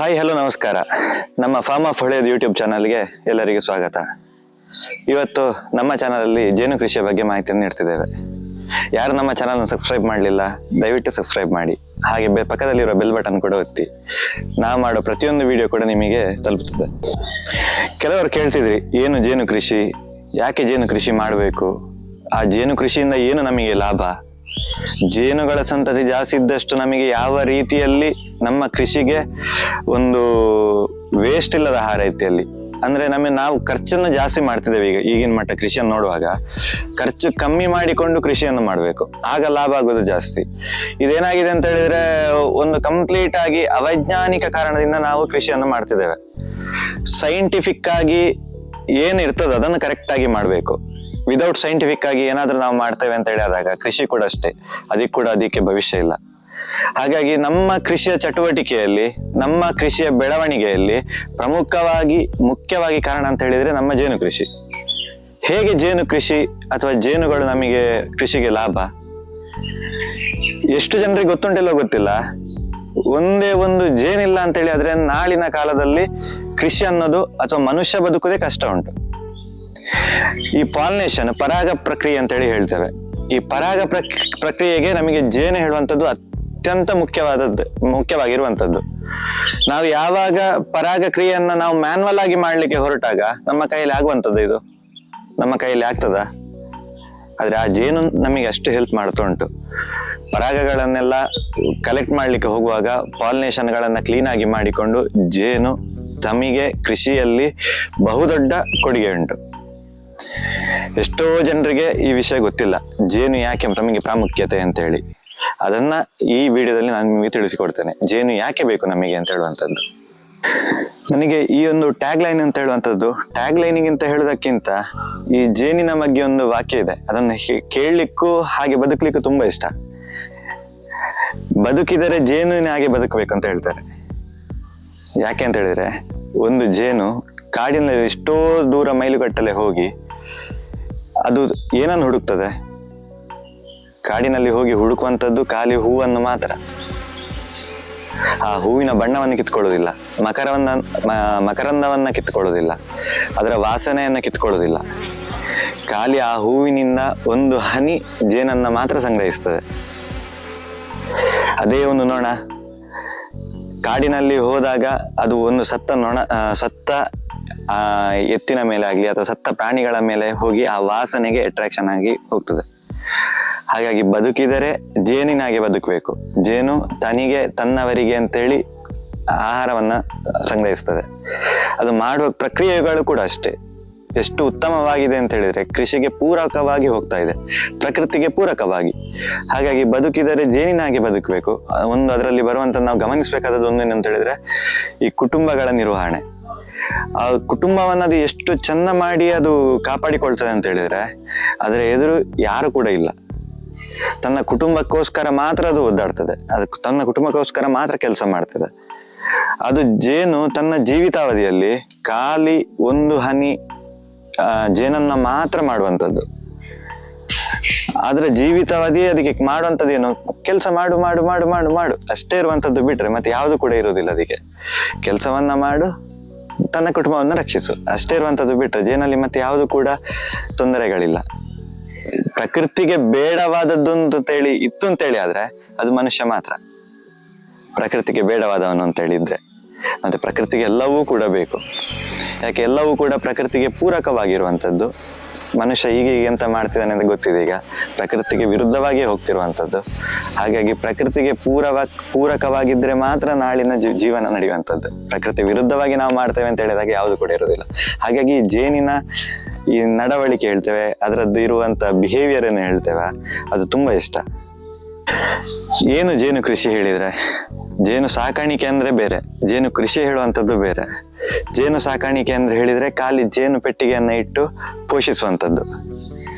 Hi hello ನಮಸ್ಕಾರ. ನಮ್ಮ form of ಹೊಳೆಯೋದು YouTube ಚಾನಲ್ಗೆ ಎಲ್ಲರಿಗೂ ಸ್ವಾಗತ. ಇವತ್ತು ನಮ್ಮ ಚಾನಲಲ್ಲಿ ಜೇನು ಕೃಷಿಯ ಬಗ್ಗೆ ಮಾಹಿತಿಯನ್ನು ನೀಡ್ತಿದ್ದೇವೆ. ಯಾರು ನಮ್ಮ ಚಾನಲ್ನ ಸಬ್ಸ್ಕ್ರೈಬ್ ಮಾಡಲಿಲ್ಲ ದಯವಿಟ್ಟು ಸಬ್ಸ್ಕ್ರೈಬ್ ಮಾಡಿ, ಹಾಗೆ ಪಕ್ಕದಲ್ಲಿರೋ ಬೆಲ್ ಬಟನ್ ಕೂಡ ಒತ್ತಿ. ನಾವು ಮಾಡೋ ಪ್ರತಿಯೊಂದು ವಿಡಿಯೋ ಕೂಡ ನಿಮಗೆ ತಲುಪುತ್ತದೆ. ಕೆಲವರು ಕೇಳ್ತಿದ್ರಿ, ಏನು ಜೇನು ಕೃಷಿ, ಯಾಕೆ ಜೇನು ಕೃಷಿ ಮಾಡಬೇಕು, ಆ ಜೇನು ಕೃಷಿಯಿಂದ ಏನು ನಮಗೆ ಲಾಭ, ಜೇನುಗಳ ಸಂತತಿ ಜಾಸ್ತಿ ಇದ್ದಷ್ಟು ನಮಗೆ ಯಾವ ರೀತಿಯಲ್ಲಿ ನಮ್ಮ ಕೃಷಿಗೆ ಒಂದು ವೇಸ್ಟ್ ಇಲ್ಲದ ಆಹಾರ ರೀತಿಯಲ್ಲಿ, ಅಂದ್ರೆ ನಾವು ಖರ್ಚನ್ನು ಜಾಸ್ತಿ ಮಾಡ್ತಿದ್ದೇವೆ. ಈಗಿನ ಮಟ್ಟ ಕೃಷಿಯನ್ನು ನೋಡುವಾಗ ಖರ್ಚು ಕಮ್ಮಿ ಮಾಡಿಕೊಂಡು ಕೃಷಿಯನ್ನು ಮಾಡಬೇಕು, ಆಗ ಲಾಭ ಆಗೋದು ಜಾಸ್ತಿ. ಇದೇನಾಗಿದೆ ಅಂತ ಹೇಳಿದ್ರೆ, ಒಂದು ಕಂಪ್ಲೀಟ್ ಆಗಿ ಅವೈಜ್ಞಾನಿಕ ಕಾರಣದಿಂದ ನಾವು ಕೃಷಿಯನ್ನು ಮಾಡ್ತಿದ್ದೇವೆ. ಸೈಂಟಿಫಿಕ್ ಆಗಿ ಏನಿರ್ತದೋ ಅದನ್ನು ಕರೆಕ್ಟ್ ಆಗಿ ಮಾಡಬೇಕು. ವಿದೌಟ್ ಸೈಂಟಿಫಿಕ್ ಆಗಿ ಏನಾದ್ರೂ ನಾವು ಮಾಡ್ತೇವೆ ಅಂತ ಹೇಳಿದಾಗ ಕೃಷಿ ಕೂಡ ಅಷ್ಟೇ, ಅದಕ್ಕೆ ಭವಿಷ್ಯ ಇಲ್ಲ. ಹಾಗಾಗಿ ನಮ್ಮ ಕೃಷಿಯ ಚಟುವಟಿಕೆಯಲ್ಲಿ, ನಮ್ಮ ಕೃಷಿಯ ಬೆಳವಣಿಗೆಯಲ್ಲಿ ಮುಖ್ಯವಾಗಿ ಕಾರಣ ಅಂತ ಹೇಳಿದ್ರೆ ನಮ್ಮ ಜೇನು ಕೃಷಿ. ಹೇಗೆ ಜೇನು ಕೃಷಿ ಅಥವಾ ಜೇನುಗಳು ನಮಗೆ ಕೃಷಿಗೆ ಲಾಭ, ಎಷ್ಟು ಜನರಿಗೆ ಗೊತ್ತುಂಟಿಲ್ಲ ಗೊತ್ತಿಲ್ಲ. ಒಂದೇ ಒಂದು ಜೇನಿಲ್ಲ ಅಂತ ಹೇಳಿ ಆದ್ರೆ ನಾಳಿನ ಕಾಲದಲ್ಲಿ ಕೃಷಿ ಅನ್ನೋದು ಅಥವಾ ಮನುಷ್ಯ ಬದುಕುವುದೇ ಕಷ್ಟ ಉಂಟು. ಈ ಪಾಲಿನೇಷನ್, ಪರಾಗ ಪ್ರಕ್ರಿಯೆ ಅಂತ ಹೇಳಿ ಹೇಳ್ತೇವೆ. ಈ ಪರಾಗ ಪ್ರಕ್ರಿಯೆಗೆ ನಮಗೆ ಜೇನು ಹೇಳುವಂಥದ್ದು ಅತ್ಯಂತ ಮುಖ್ಯವಾಗಿರುವಂಥದ್ದು. ನಾವು ಯಾವಾಗ ಪರಾಗ ಕ್ರಿಯೆಯನ್ನ ನಾವು ಮ್ಯಾನ್ಯಲ್ ಆಗಿ ಮಾಡ್ಲಿಕ್ಕೆ ಹೊರಟಾಗ ನಮ್ಮ ಕೈಯಲ್ಲಿ ಆಗುವಂಥದ್ದು, ಇದು ನಮ್ಮ ಕೈಯಲ್ಲಿ ಆಗ್ತದ? ಆದ್ರೆ ಆ ಜೇನು ನಮಗೆ ಅಷ್ಟು ಹೆಲ್ಪ್ ಮಾಡ್ತಾ ಉಂಟು. ಪರಾಗಗಳನ್ನೆಲ್ಲ ಕಲೆಕ್ಟ್ ಮಾಡ್ಲಿಕ್ಕೆ ಹೋಗುವಾಗ ಪಾಲಿನೇಷನ್ಗಳನ್ನ ಕ್ಲೀನ್ ಆಗಿ ಮಾಡಿಕೊಂಡು ಜೇನು ತಮಗೆ ಕೃಷಿಯಲ್ಲಿ ಬಹುದೊಡ್ಡ ಕೊಡುಗೆ ಉಂಟು. ಎಷ್ಟೋ ಜನರಿಗೆ ಈ ವಿಷಯ ಗೊತ್ತಿಲ್ಲ, ಜೇನು ಯಾಕೆ ನಮಗೆ ಪ್ರಾಮುಖ್ಯತೆ ಅಂತ ಹೇಳಿ. ಅದನ್ನ ಈ ವಿಡಿಯೋದಲ್ಲಿ ನಾನು ನಿಮಗೆ ತಿಳಿಸಿಕೊಡ್ತೇನೆ, ಜೇನು ಯಾಕೆ ಬೇಕು ನಮಗೆ ಅಂತ ಹೇಳುವಂಥದ್ದು. ನನಗೆ ಈ ಒಂದು ಟ್ಯಾಗ್ ಲೈನ್ ಅಂತ ಹೇಳುವಂಥದ್ದು, ಟ್ಯಾಗ್ ಲೈನಿಗಿಂತ ಹೇಳೋದಕ್ಕಿಂತ ಈ ಜೇನಿನ ಬಗ್ಗೆ ಒಂದು ವಾಕ್ಯ ಇದೆ, ಅದನ್ನು ಕೇಳಲಿಕ್ಕೂ ಹಾಗೆ ಬದುಕಲಿಕ್ಕೂ ತುಂಬಾ ಇಷ್ಟ. ಬದುಕಿದರೆ ಜೇನುವಿನ ಹಾಗೆ ಬದುಕಬೇಕು ಅಂತ ಹೇಳ್ತಾರೆ. ಯಾಕೆ ಅಂತ ಹೇಳಿದ್ರೆ, ಒಂದು ಜೇನು ಕಾಡಿನಲ್ಲಿ ಎಷ್ಟೋ ದೂರ ಮೈಲುಗಟ್ಟಲೆ ಹೋಗಿ ಅದು ಏನನ್ನು ಹುಡುಕ್ತದೆ? ಕಾಡಿನಲ್ಲಿ ಹೋಗಿ ಹುಡುಕುವಂಥದ್ದು ಖಾಲಿ ಹೂವನ್ನು ಮಾತ್ರ. ಆ ಹೂವಿನ ಬಣ್ಣವನ್ನು ಕಿತ್ಕೊಳ್ಳೋದಿಲ್ಲ, ಮಕರಂದವನ್ನ ಕಿತ್ಕೊಳ್ಳೋದಿಲ್ಲ, ಅದರ ವಾಸನೆಯನ್ನ ಕಿತ್ಕೊಳ್ಳೋದಿಲ್ಲ. ಖಾಲಿ ಆ ಹೂವಿನಿಂದ ಒಂದು ಹನಿ ಜೇನನ್ನ ಮಾತ್ರ ಸಂಗ್ರಹಿಸ್ತದೆ. ಅದೇ ಒಂದು ನೊಣ ಕಾಡಿನಲ್ಲಿ ಹೋದಾಗ ಅದು ಒಂದು ಸತ್ತ ಎತ್ತಿನ ಮೇಲೆ ಆಗ್ಲಿ ಅಥವಾ ಸತ್ತ ಪ್ರಾಣಿಗಳ ಮೇಲೆ ಹೋಗಿ ಆ ವಾಸನೆಗೆ ಅಟ್ರಾಕ್ಷನ್ ಆಗಿ ಹೋಗ್ತದೆ. ಹಾಗಾಗಿ ಬದುಕಿದರೆ ಜೇನಿನಾಗೆ ಬದುಕಬೇಕು. ಜೇನು ತನ್ನವರಿಗೆ ಅಂತೇಳಿ ಆಹಾರವನ್ನ ಸಂಗ್ರಹಿಸ್ತದೆ. ಅದು ಮಾಡುವ ಪ್ರಕ್ರಿಯೆಗಳು ಕೂಡ ಅಷ್ಟೇ ಎಷ್ಟು ಉತ್ತಮವಾಗಿದೆ ಅಂತ ಹೇಳಿದ್ರೆ ಕೃಷಿಗೆ ಪೂರಕವಾಗಿ ಹೋಗ್ತಾ ಇದೆ, ಪ್ರಕೃತಿಗೆ ಪೂರಕವಾಗಿ. ಹಾಗಾಗಿ ಬದುಕಿದರೆ ಜೇನಿನಾಗೆ ಬದುಕಬೇಕು. ಅದರಲ್ಲಿ ಬರುವಂತ ನಾವು ಗಮನಿಸಬೇಕಾದದ್ದು ಒಂದೇನಂತ ಹೇಳಿದ್ರೆ, ಈ ಕುಟುಂಬಗಳ ನಿರ್ವಹಣೆ. ಆ ಕುಟುಂಬವನ್ನ ಅದು ಎಷ್ಟು ಚೆನ್ನ ಮಾಡಿ ಅದು ಕಾಪಾಡಿಕೊಳ್ತದೆ ಅಂತ ಹೇಳಿದ್ರೆ ಅದರ ಎದುರು ಯಾರು ಕೂಡ ಇಲ್ಲ. ತನ್ನ ಕುಟುಂಬಕ್ಕೋಸ್ಕರ ಮಾತ್ರ ಅದು ಒದ್ದಾಡ್ತದೆ, ತನ್ನ ಕುಟುಂಬಕ್ಕೋಸ್ಕರ ಮಾತ್ರ ಕೆಲಸ ಮಾಡ್ತದೆ. ಅದು ಜೇನು ತನ್ನ ಜೀವಿತಾವಧಿಯಲ್ಲಿ ಖಾಲಿ ಒಂದು ಹನಿ ಜೇನನ್ನ ಮಾತ್ರ ಮಾಡುವಂಥದ್ದು. ಆದ್ರೆ ಜೀವಿತಾವಧಿ ಅದಕ್ಕೆ ಮಾಡುವಂಥದ್ದು ಏನು, ಕೆಲಸ ಮಾಡು ಮಾಡು ಮಾಡು ಮಾಡು ಮಾಡು ಅಷ್ಟೇ ಇರುವಂಥದ್ದು, ಬಿಟ್ರೆ ಮತ್ತೆ ಯಾವುದು ಕೂಡ ಇರುವುದಿಲ್ಲ. ಅದಕ್ಕೆ ಕೆಲಸವನ್ನ ಮಾಡು, ತನ್ನ ಕುಟುಂಬವನ್ನು ರಕ್ಷಿಸು ಅಷ್ಟೇ ಇರುವಂಥದ್ದು, ಬಿಟ್ರೆ ಜೇನಲ್ಲಿ ಮತ್ತೆ ಯಾವುದು ಕೂಡ ತೊಂದರೆಗಳಿಲ್ಲ. ಪ್ರಕೃತಿಗೆ ಬೇಡವಾದದ್ದು ಇತ್ತು ಅಂತೇಳಿ ಆದ್ರೆ ಅದು ಮನುಷ್ಯ ಮಾತ್ರ. ಪ್ರಕೃತಿಗೆ ಬೇಡವಾದವನು ಅಂತ ಹೇಳಿದ್ರೆ ಮತ್ತೆ ಪ್ರಕೃತಿಗೆ ಎಲ್ಲವೂ ಕೂಡ ಬೇಕು. ಯಾಕೆ ಎಲ್ಲವೂ ಕೂಡ ಪ್ರಕೃತಿಗೆ ಪೂರಕವಾಗಿರುವಂಥದ್ದು. ಮನುಷ್ಯ ಈಗ ಎಂತ ಮಾಡ್ತಿದ್ದಾನೆ ಅಂತ ಗೊತ್ತಿದೆ, ಈಗ ಪ್ರಕೃತಿಗೆ ವಿರುದ್ಧವಾಗಿಯೇ ಹೋಗ್ತಿರುವಂಥದ್ದು. ಹಾಗಾಗಿ ಪ್ರಕೃತಿಗೆ ಪೂರಕವಾಗಿದ್ರೆ ಮಾತ್ರ ನಾಳಿನ ಜೀವನ ನಡೆಯುವಂಥದ್ದು. ಪ್ರಕೃತಿ ವಿರುದ್ಧವಾಗಿ ನಾವು ಮಾಡ್ತೇವೆ ಅಂತ ಹೇಳಿದಾಗ ಯಾವುದು ಕೂಡ ಇರೋದಿಲ್ಲ. ಹಾಗಾಗಿ ಜೇನಿನ ಈ ನಡವಳಿಕೆ ಹೇಳ್ತೇವೆ, ಅದರದ್ದು ಇರುವಂತ ಬಿಹೇವಿಯರ್ ಏನು ಹೇಳ್ತೇವೆ, ಅದು ತುಂಬಾ ಇಷ್ಟ. ಏನು ಜೇನು ಕೃಷಿ ಹೇಳಿದ್ರೆ, ಜೇನು ಸಾಕಾಣಿಕೆ ಅಂದ್ರೆ ಬೇರೆ, ಜೇನು ಕೃಷಿ ಹೇಳುವಂಥದ್ದು ಬೇರೆ. ಜೇನು ಸಾಕಾಣಿಕೆ ಅಂದ್ರೆ ಹೇಳಿದ್ರೆ ಖಾಲಿ ಜೇನು ಪೆಟ್ಟಿಗೆಯನ್ನ ಇಟ್ಟು ಪೋಷಿಸುವಂಥದ್ದು.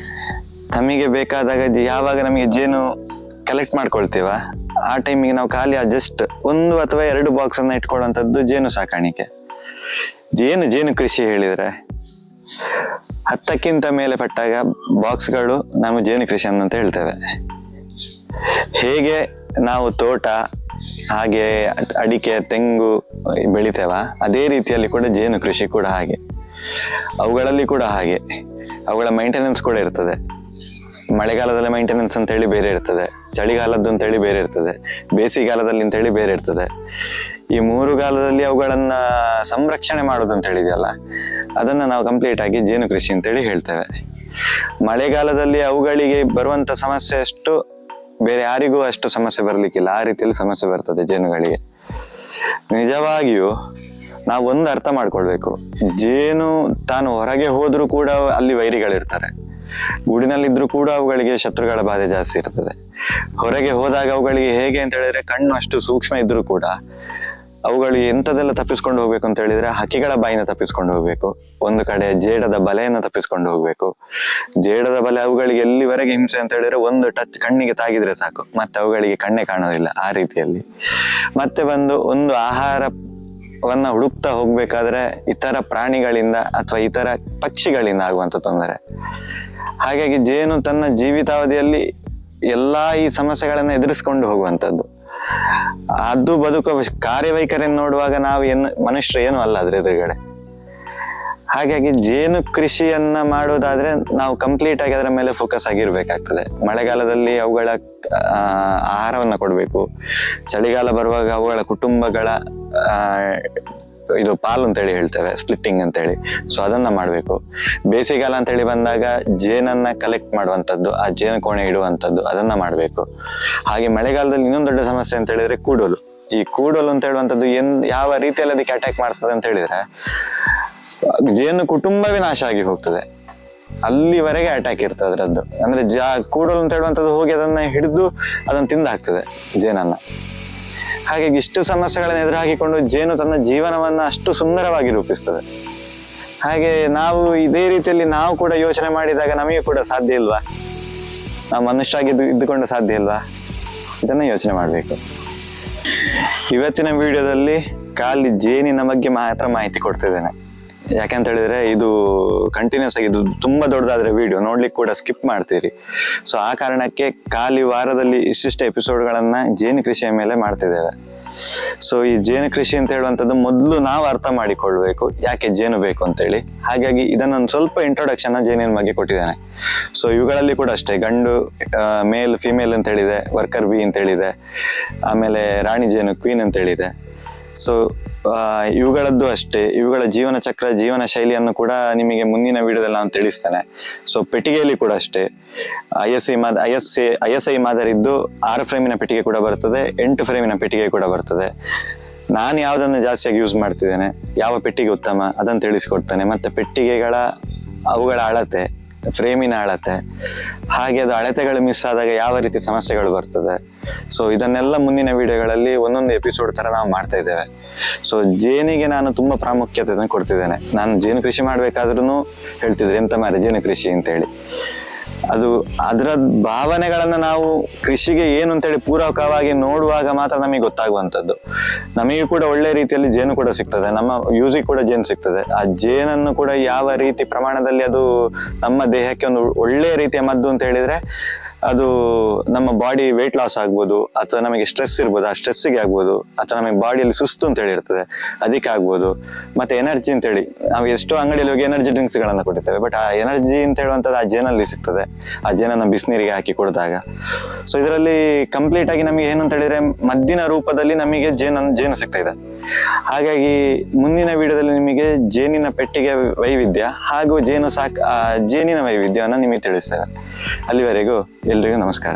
ನಮಗೆ ಬೇಕಾದಾಗ ಯಾವಾಗ ನಮಗೆ ಜೇನು ಕಲೆಕ್ಟ್ ಮಾಡ್ಕೊಳ್ತೀವ ಆ ಟೈಮಿಗೆ ನಾವು ಖಾಲಿ ಜಸ್ಟ್ 1 ಅಥವಾ 2 ಬಾಕ್ಸ್ ಅನ್ನ ಇಟ್ಕೊಳ್ಳುವಂಥದ್ದು ಜೇನು ಸಾಕಾಣಿಕೆ. ಜೇನು ಕೃಷಿ ಹೇಳಿದ್ರೆ 10ಕ್ಕಿಂತ ಮೇಲೆ ಪಟ್ಟಾಗ ಬಾಕ್ಸ್ಗಳು ನಾವು ಜೇನು ಕೃಷಿ ಅಂತ ಹೇಳ್ತೇವೆ. ಹೇಗೆ ನಾವು ತೋಟ ಹಾಗೆ ಅಡಿಕೆ ತೆಂಗು ಬೆಳಿತೇವ, ಅದೇ ರೀತಿಯಲ್ಲಿ ಕೂಡ ಜೇನು ಕೃಷಿ ಕೂಡ ಹಾಗೆ. ಅವುಗಳಲ್ಲಿ ಕೂಡ ಹಾಗೆ ಅವುಗಳ ಮೇಂಟೆನೆನ್ಸ್ ಕೂಡ ಇರ್ತದೆ. ಮಳೆಗಾಲದಲ್ಲಿ ಮೇಂಟೆನೆನ್ಸ್ ಅಂತೇಳಿ ಬೇರೆ ಇರ್ತದೆ, ಚಳಿಗಾಲದ್ದು ಅಂತೇಳಿ ಬೇರೆ ಇರ್ತದೆ, ಬೇಸಿಗೆಗಾಲದಲ್ಲಿ ಅಂತೇಳಿ ಬೇರೆ ಇರ್ತದೆ. ಈ 3 ಕಾಲದಲ್ಲಿ ಅವುಗಳನ್ನ ಸಂರಕ್ಷಣೆ ಮಾಡೋದು ಅಂತ ಹೇಳಿದೆಯಲ್ಲ, ಅದನ್ನ ನಾವು ಕಂಪ್ಲೀಟ್ ಆಗಿ ಜೇನು ಕೃಷಿ ಅಂತೇಳಿ ಹೇಳ್ತೇವೆ. ಮಳೆಗಾಲದಲ್ಲಿ ಅವುಗಳಿಗೆ ಬರುವಂತ ಸಮಸ್ಯೆ ಅಷ್ಟು ಬೇರೆ ಯಾರಿಗೂ ಅಷ್ಟು ಸಮಸ್ಯೆ ಬರ್ಲಿಕ್ಕಿಲ್ಲ, ಆ ರೀತಿಯಲ್ಲಿ ಸಮಸ್ಯೆ ಬರ್ತದೆ ಜೇನುಗಳಿಗೆ. ನಿಜವಾಗಿಯೂ ನಾವು ಒಂದು ಅರ್ಥ ಮಾಡ್ಕೊಳ್ಬೇಕು, ಜೇನು ತಾನು ಹೊರಗೆ ಹೋದ್ರೂ ಕೂಡ ಅಲ್ಲಿ ವೈರಿಗಳಿರ್ತಾರೆ, ಗೂಡಿನಲ್ಲಿದ್ರು ಕೂಡ ಅವುಗಳಿಗೆ ಶತ್ರುಗಳ ಬಾಧೆ ಜಾಸ್ತಿ ಇರ್ತದೆ. ಹೊರಗೆ ಹೋದಾಗ ಅವುಗಳಿಗೆ ಹೇಗೆ ಅಂತ ಹೇಳಿದ್ರೆ, ಕಣ್ಣು ಅಷ್ಟು ಸೂಕ್ಷ್ಮ ಇದ್ರೂ ಕೂಡ ಅವುಗಳು ಎಂಥದೆಲ್ಲ ತಪ್ಪಿಸ್ಕೊಂಡು ಹೋಗ್ಬೇಕು ಅಂತ ಹೇಳಿದ್ರೆ, ಹಕ್ಕಿಗಳ ಬಾಯಿನ ತಪ್ಪಿಸ್ಕೊಂಡು ಹೋಗ್ಬೇಕು, ಒಂದು ಕಡೆ ಜೇಡದ ಬಲೆಯನ್ನು ತಪ್ಪಿಸ್ಕೊಂಡು ಹೋಗ್ಬೇಕು. ಜೇಡದ ಬಲೆ ಅವುಗಳಿಗೆ ಎಲ್ಲಿವರೆಗೆ ಹಿಂಸೆ ಅಂತ ಹೇಳಿದ್ರೆ, ಒಂದು ಟಚ್ ಕಣ್ಣಿಗೆ ತಾಗಿದ್ರೆ ಸಾಕು, ಮತ್ತೆ ಅವುಗಳಿಗೆ ಕಣ್ಣೇ ಕಾಣೋದಿಲ್ಲ ಆ ರೀತಿಯಲ್ಲಿ. ಮತ್ತೆ ಒಂದು ಆಹಾರವನ್ನ ಹುಡುಕ್ತಾ ಹೋಗ್ಬೇಕಾದ್ರೆ ಇತರ ಪ್ರಾಣಿಗಳಿಂದ ಅಥವಾ ಇತರ ಪಕ್ಷಿಗಳಿಂದ ಆಗುವಂತ ತೊಂದರೆ. ಹಾಗಾಗಿ ಜೇನು ತನ್ನ ಜೀವಿತಾವಧಿಯಲ್ಲಿ ಎಲ್ಲಾ ಈ ಸಮಸ್ಯೆಗಳನ್ನ ಎದುರಿಸ್ಕೊಂಡು ಹೋಗುವಂಥದ್ದು. ಅದು ಬದುಕುವ ಕಾರ್ಯವೈಖರಿಯನ್ನು ನೋಡುವಾಗ ನಾವು ಮನುಷ್ಯರು ಏನು ಅಲ್ಲ ಅದ್ರ ಎದುರುಗಡೆ. ಹಾಗಾಗಿ ಜೇನು ಕೃಷಿಯನ್ನ ಮಾಡೋದಾದ್ರೆ ನಾವು ಕಂಪ್ಲೀಟ್ ಆಗಿ ಅದರ ಮೇಲೆ ಫೋಕಸ್ ಆಗಿರ್ಬೇಕಾಗ್ತದೆ. ಮಳೆಗಾಲದಲ್ಲಿ ಅವುಗಳ ಆಹಾರವನ್ನ ಕೊಡ್ಬೇಕು, ಚಳಿಗಾಲ ಬರುವಾಗ ಅವುಗಳ ಕುಟುಂಬಗಳ ಇದು ಪಾಲು ಅಂತೇಳಿ ಹೇಳ್ತೇವೆ, ಸ್ಪ್ಲಿಟ್ಟಿಂಗ್ ಅಂತೇಳಿ, ಸೊ ಅದನ್ನ ಮಾಡ್ಬೇಕು. ಬೇಸಿಗೆಗಾಲ ಅಂತೇಳಿ ಬಂದಾಗ ಜೇನನ್ನ ಕಲೆಕ್ಟ್ ಮಾಡುವಂಥದ್ದು, ಆ ಜೇನು ಕೋಣೆ ಇಡುವಂಥದ್ದು, ಅದನ್ನ ಮಾಡ್ಬೇಕು. ಹಾಗೆ ಮಳೆಗಾಲದಲ್ಲಿ ಇನ್ನೊಂದು ದೊಡ್ಡ ಸಮಸ್ಯೆ ಅಂತ ಹೇಳಿದ್ರೆ ಕೂಡಲು. ಈ ಕೂಡಲು ಅಂತ ಹೇಳುವಂಥದ್ದು ಯಾವ ರೀತಿಯಲ್ಲಿ ಅದಕ್ಕೆ ಅಟ್ಯಾಕ್ ಮಾಡ್ತದೆ ಅಂತ ಹೇಳಿದ್ರೆ, ಜೇನು ಕುಟುಂಬವೇ ನಾಶ ಆಗಿ ಹೋಗ್ತದೆ, ಅಲ್ಲಿವರೆಗೆ ಅಟ್ಯಾಕ್ ಇರ್ತದೆ ಅದರದ್ದು. ಅಂದ್ರೆ ಕೂಡಲು ಅಂತ ಹೇಳುವಂಥದ್ದು ಹೋಗಿ ಅದನ್ನ ಹಿಡಿದು ಅದನ್ನ ತಿಂದು ಹಾಕ್ತದೆ ಜೇನನ್ನ. ಹಾಗಾಗಿ ಇಷ್ಟು ಸಮಸ್ಯೆಗಳನ್ನು ಎದುರು ಹಾಕಿಕೊಂಡು ಜೇನು ತನ್ನ ಜೀವನವನ್ನ ಅಷ್ಟು ಸುಂದರವಾಗಿ ರೂಪಿಸ್ತದೆ. ಹಾಗೆ ನಾವು ಇದೇ ರೀತಿಯಲ್ಲಿ ನಾವು ಕೂಡ ಯೋಚನೆ ಮಾಡಿದಾಗ ನಮಗೆ ಕೂಡ ಸಾಧ್ಯ ಇಲ್ವಾ? ನಾವು ಮನುಷ್ಯರಾಗಿ ಇದ್ದುಕೊಂಡು ಸಾಧ್ಯ ಇಲ್ವಾ? ಇದನ್ನ ಯೋಚನೆ ಮಾಡಬೇಕು. ಇವತ್ತಿನ ವಿಡಿಯೋದಲ್ಲಿ ಖಾಲಿ ಜೇನಿನ ಬಗ್ಗೆ ಮಾತ್ರ ಮಾಹಿತಿ ಕೊಡ್ತಿದ್ದೇನೆ. ಯಾಕಂತ ಹೇಳಿದ್ರೆ ಇದು ಕಂಟಿನ್ಯೂಸ್ ಆಗಿ, ಇದು ತುಂಬಾ ದೊಡ್ಡದಾದ್ರೆ ವಿಡಿಯೋ ನೋಡ್ಲಿಕ್ಕೆ ಕೂಡ ಸ್ಕಿಪ್ ಮಾಡ್ತೀರಿ. ಸೊ ಆ ಕಾರಣಕ್ಕೆ ಖಾಲಿ ವಾರದಲ್ಲಿ ಇಷ್ಟಿಷ್ಟು ಎಪಿಸೋಡ್ಗಳನ್ನ ಜೇನು ಕೃಷಿಯ ಮೇಲೆ ಮಾಡ್ತಿದ್ದೇವೆ. ಸೊ ಈ ಜೇನು ಕೃಷಿ ಅಂತ ಹೇಳುವಂಥದ್ದು ಮೊದಲು ನಾವು ಅರ್ಥ ಮಾಡಿಕೊಳ್ಬೇಕು, ಯಾಕೆ ಜೇನು ಬೇಕು ಅಂತೇಳಿ. ಹಾಗಾಗಿ ಇದನ್ನೊಂದು ಸ್ವಲ್ಪ ಇಂಟ್ರೊಡಕ್ಷನ್ ಜೇನಿನ ಬಗ್ಗೆ ಕೊಟ್ಟಿದ್ದೇನೆ. ಸೊ ಇವುಗಳಲ್ಲಿ ಕೂಡ ಅಷ್ಟೇ, ಗಂಡು ಮೇಲ್ ಫಿಮೇಲ್ ಅಂತ ಹೇಳಿದೆ, ವರ್ಕರ್ ಬಿ ಅಂತ ಹೇಳಿದೆ, ಆಮೇಲೆ ರಾಣಿ ಜೇನು ಕ್ವೀನ್ ಅಂತ ಹೇಳಿದೆ. ಸೊ ಇವುಗಳದ್ದು ಅಷ್ಟೇ, ಇವುಗಳ ಜೀವನ ಚಕ್ರ, ಜೀವನ ಶೈಲಿಯನ್ನು ಕೂಡ ನಿಮಗೆ ಮುಂದಿನ ವಿಡಿಯೋದಲ್ಲಿ ನಾನು ತಿಳಿಸ್ತೇನೆ. ಸೊ ಪೆಟ್ಟಿಗೆಯಲ್ಲಿ ಕೂಡ ಅಷ್ಟೇ, ISI ಮಾದರಿದ್ದು 6 ಫ್ರೇಮಿನ ಪೆಟ್ಟಿಗೆ ಕೂಡ ಬರ್ತದೆ, 8 ಫ್ರೇಮಿನ ಪೆಟ್ಟಿಗೆ ಕೂಡ ಬರ್ತದೆ. ನಾನು ಯಾವುದನ್ನು ಜಾಸ್ತಿಯಾಗಿ ಯೂಸ್ ಮಾಡ್ತಿದ್ದೇನೆ, ಯಾವ ಪೆಟ್ಟಿಗೆ ಉತ್ತಮ ಅದನ್ನು ತಿಳಿಸ್ಕೊಡ್ತೇನೆ. ಮತ್ತೆ ಪೆಟ್ಟಿಗೆಗಳ ಅವುಗಳ ಅಳತೆ, ಫ್ರೇಮಿನ ಅಳತೆ, ಹಾಗೆ ಅದು ಅಳತೆಗಳು ಮಿಸ್ ಆದಾಗ ಯಾವ ರೀತಿ ಸಮಸ್ಯೆಗಳು ಬರ್ತದೆ. ಸೊ ಇದನ್ನೆಲ್ಲ ಮುಂದಿನ ವಿಡಿಯೋಗಳಲ್ಲಿ ಒಂದೊಂದು ಎಪಿಸೋಡ್ ತರ ನಾವು ಮಾಡ್ತಾ ಇದ್ದೇವೆ. ಸೊ ಜೇನಿಗೆ ನಾನು ತುಂಬಾ ಪ್ರಾಮುಖ್ಯತೆಯನ್ನು ಕೊಡ್ತಿದ್ದೇನೆ. ನಾನು ಜೇನು ಕೃಷಿ ಮಾಡ್ಬೇಕಾದ್ರೂ ಹೇಳ್ತಿದ್ರೆ ಎಂತ ಮಾರೆ ಜೇನು ಕೃಷಿ ಅಂತೇಳಿ. ಅದು ಅದರ ಭಾವನೆಗಳನ್ನ ನಾವು ಕೃಷಿಗೆ ಏನು ಅಂತೇಳಿ ಪೂರಕವಾಗಿ ನೋಡುವಾಗ ಮಾತ್ರ ನಮಗೆ ಗೊತ್ತಾಗುವಂಥದ್ದು. ನಮಗೆ ಕೂಡ ಒಳ್ಳೆ ರೀತಿಯಲ್ಲಿ ಜೇನು ಕೂಡ ಸಿಗ್ತದೆ, ನಮ್ಮ ಯೂಸಿಗೆ ಕೂಡ ಜೇನು ಸಿಗ್ತದೆ. ಆ ಜೇನನ್ನು ಕೂಡ ಯಾವ ರೀತಿ ಪ್ರಮಾಣದಲ್ಲಿ ಅದು ನಮ್ಮ ದೇಹಕ್ಕೆ ಒಂದು ಒಳ್ಳೆಯ ರೀತಿಯ ಮದ್ದು ಅಂತ ಹೇಳಿದ್ರೆ, ಅದು ನಮ್ಮ ಬಾಡಿ ವೆಯ್ಟ್ ಲಾಸ್ ಆಗ್ಬೋದು, ಅಥವಾ ನಮಗೆ ಸ್ಟ್ರೆಸ್ ಇರ್ಬೋದು, ಆ ಸ್ಟ್ರೆಸ್ಸಿಗೆ ಆಗ್ಬೋದು, ಅಥವಾ ನಮಗೆ ಬಾಡಿಯಲ್ಲಿ ಸುಸ್ತು ಅಂತ ಹೇಳಿ ಇರ್ತದೆ ಅದಕ್ಕೆ ಆಗ್ಬೋದು. ಮತ್ತೆ ಎನರ್ಜಿ ಅಂತೇಳಿ ನಾವು ಎಷ್ಟೋ ಅಂಗಡಿಯಲ್ಲಿ ಹೋಗಿ ಎನರ್ಜಿ ಡ್ರಿಂಕ್ಸ್ಗಳನ್ನು ಕೊಡ್ತೇವೆ, ಬಟ್ ಆ ಎನರ್ಜಿ ಅಂತ ಹೇಳುವಂಥದ್ದು ಆ ಜೇನಲ್ಲಿ ಸಿಗ್ತದೆ, ಆ ಜೇನನ್ನು ಬಿಸಿನೀರಿಗೆ ಹಾಕಿ ಕುಡಿದಾಗ. ಸೊ ಇದರಲ್ಲಿ ಕಂಪ್ಲೀಟ್ ಆಗಿ ನಮಗೆ ಏನು ಅಂತ ಹೇಳಿದ್ರೆ ಮದ್ದಿನ ರೂಪದಲ್ಲಿ ನಮಗೆ ಜೇನು ಸಿಗ್ತಾ ಇದೆ. ಹಾಗಾಗಿ ಮುಂದಿನ ವಿಡಿಯೋದಲ್ಲಿ ನಿಮಗೆ ಜೇನಿನ ಪೆಟ್ಟಿಗೆ ವೈವಿಧ್ಯ ಹಾಗೂ ಜೇನಿನ ವೈವಿಧ್ಯವನ್ನು ನಿಮಗೆ ತಿಳಿಸ್ತೇವೆ. ಅಲ್ಲಿವರೆಗೂ ಎಲ್ರಿಗೂ ನಮಸ್ಕಾರ.